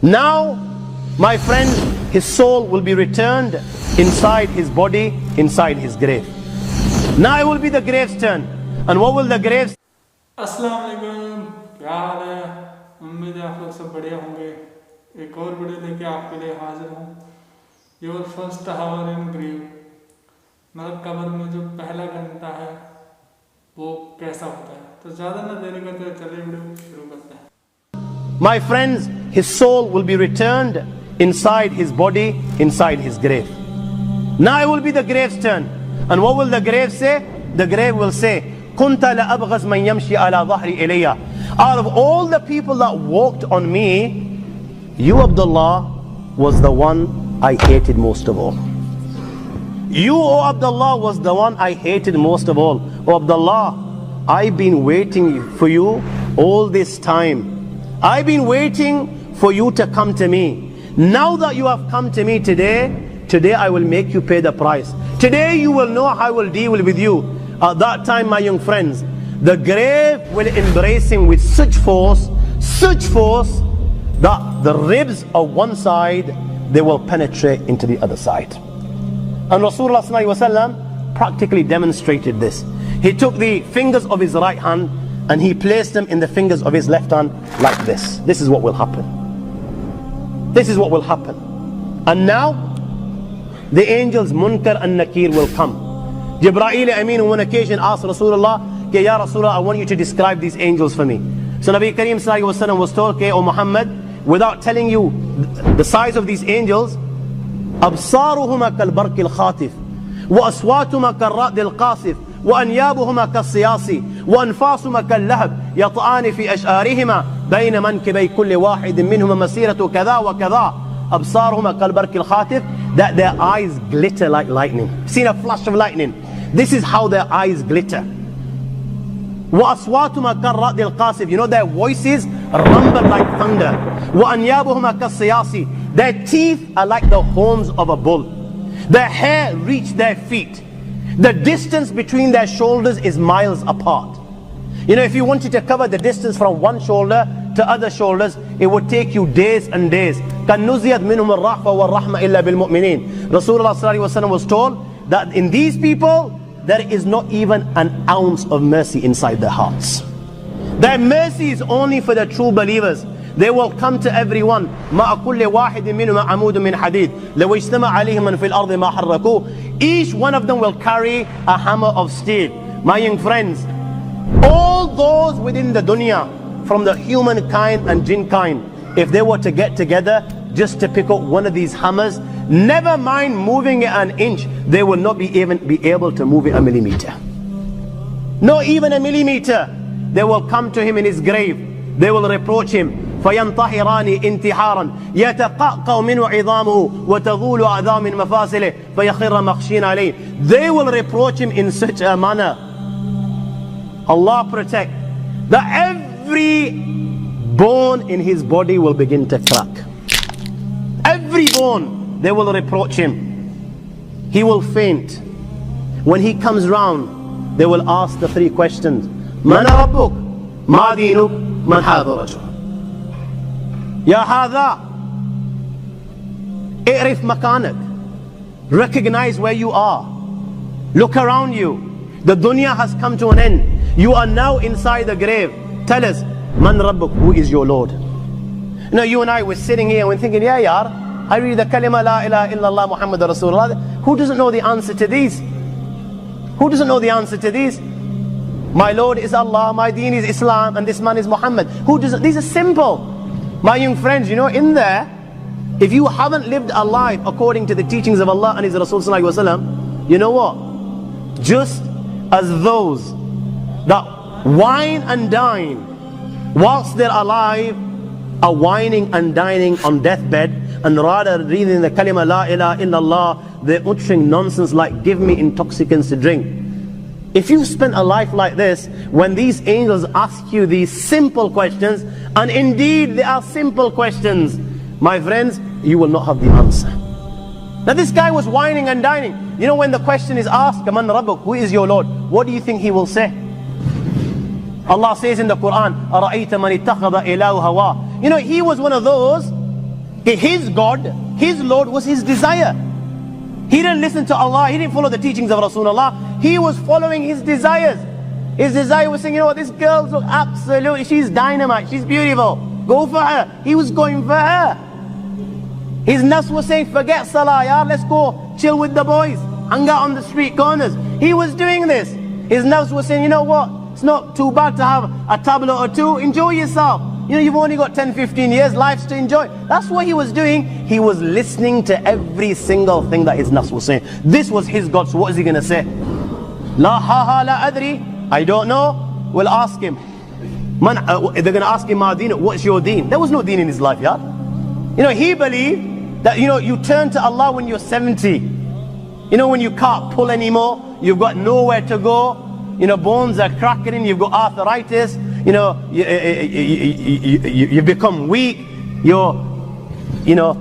Now, my friend, his soul will be returned inside his body, inside his grave. Now it will be the grave's turn. And what will the grave? अस्सलाम वालेकुम, क्या हाल है? उम्मीद है आप लोग सब बढ़िया होंगे। एक और वीडियो लेके आपके लिए हाजिर हूँ। Your first hour in grave, मतलब कब्र में जो पहला घंटा है वो कैसा होता है। तो ज़्यादा ना देरी करते चलिए वीडियो शुरू करते हैं। My friends, his soul will be returned inside his body, inside his grave. Now it will be the grave's turn. And what will the grave say? The grave will say, كنت لأبغز من يمشي على ظهري إلي. Out of all the people that walked on me, you, Abdullah, was the one I hated most of all. You, O Abdullah, was the one I hated most of all. O Abdullah, I've been waiting for you all this time. I've been waiting for you to come to me. Now that you have come to me today I will make you pay the price. Today you will know how I will deal with you. At that time, my young friends, the grave will embrace him with such force that the ribs of one side, they will penetrate into the other side. And Rasulullah ﷺ practically demonstrated this. He took the fingers of his right hand and he placed them in the fingers of his left hand like this. This is what will happen. This is what will happen. And now, the angels Munkar and Nakir will come. Jibreel Amin on one occasion asked Rasulullah, Ya Rasulullah, I want you to describe these angels for me. So Nabi Kareem Sallallahu Alaihi Wasallam was told, O Muhammad, without telling you the size of these angels, أبصارهما كالبرق الخاطف وأصواتهما كالرعد القاصف وأنيابهما كالصياص وأنفاسهما كاللهب يطعان في أشعارهما بين منكبي كل واحد منهما مسيرة كذا وكذا. أبصارهما كالبرق الخاطف, that their eyes glitter like lightning. Seen a flash of lightning? This is how their eyes glitter. وأصواتهما كالرعد القاصف, you know their voices rumble like thunder. وأنيابهما كالصياص, their teeth are like the horns of a bull. Their hair reaches their feet. The distance between their shoulders is miles apart. You know, if you wanted to cover the distance from one shoulder to other shoulders, it would take you days and days. كَنُّزِيَتْ مِنْهُمُ الرَّحْفَ وَالرَّحْمَ إِلَّا بِالْمُؤْمِنِينَ. Rasulullah ﷺ was told that in these people, there is not even an ounce of mercy inside their hearts. Their mercy is only for the true believers. They will come to everyone. مَا كُلِّ وَاحِدٍ مِّنْهُمَا عَمُودٌ مِّنْ حَدِيدٍ لَوْ اجْتَمَعَ عَلَيْهِمْ مَنْ فِي الْأَرْضِ مَا حَرَّكُوهُ. Each one of them will carry a hammer of steel. My young friends, all those within the dunya, from the humankind and jinn kind, if they were to get together just to pick up one of these hammers, never mind moving it an inch, they will not even be able to move it a millimeter. Not even a millimeter. They will come to him in his grave. They will reproach him. فينطحران انتحارا يتقعقع منه عظامه وتغول أعظام من مفاصله فيخر مخشين عليه. They will reproach him in such a manner, Allah protect, that every bone in his body will begin to crack. Every bone, they will reproach him. He will faint. When he comes round, they will ask the three questions. من ربك؟ ما دينك؟ من هذا الرجل؟ يا هذا اعرف مكانك. Recognize where you are. Look around you. The dunya has come to an end. You are now inside the grave. Tell us, Man Rabbuk, who is your Lord? Now you and I were sitting here and we're thinking, yeah, yar, I read the kalima la ilaha illallah Muhammad Rasulullah. Who doesn't know the answer to these? Who doesn't know the answer to these? My Lord is Allah, my deen is Islam, and this man is Muhammad. Who doesn't? These are simple. My young friends, you know, in there, if you haven't lived a life according to the teachings of Allah and His Rasul Sallallahu Alaihi Wasallam, you know what? Just as those that wine and dine whilst they're alive are whining and dining on deathbed, and rather reading the kalima la ilaha illallah, they're uttering nonsense like give me intoxicants to drink. If you've spent a life like this, when these angels ask you these simple questions, and indeed they are simple questions, my friends, you will not have the answer. Now this guy was whining and dining. You know, when the question is asked, Man Rabbuk, who is your Lord? What do you think he will say? Allah says in the Quran, أَرَأَيْتَ مَنِ اتَّخَذَ إِلَهُ هَوَاهُ. You know, he was one of those His God, his Lord was his desire. He didn't listen to Allah, he didn't follow the teachings of Rasulullah, he was following his desires. His desire was saying, you know what, this girl's look absolutely, she's dynamite, she's beautiful, go for her. He was going for her. His nafs was saying, forget salah, yaar, let's go chill with the boys, hang out on the street corners. He was doing this. His nafs was saying, you know what, it's not too bad to have a tablet or two, enjoy yourself. You know, you've only got 10, 15 years, life's to enjoy. That's what he was doing. He was listening to every single thing that his nafs was saying. This was his God, so what is he going to say? La ha la adri, I don't know. We'll ask him. They're going to ask him, Ma deen, what's your deen? There was no deen in his life, yeah? You know, he believed that, you know, you turn to Allah when you're 70. You know, when you can't pull anymore, you've got nowhere to go, you know, bones are cracking, you've got arthritis, you know, you become weak, you know,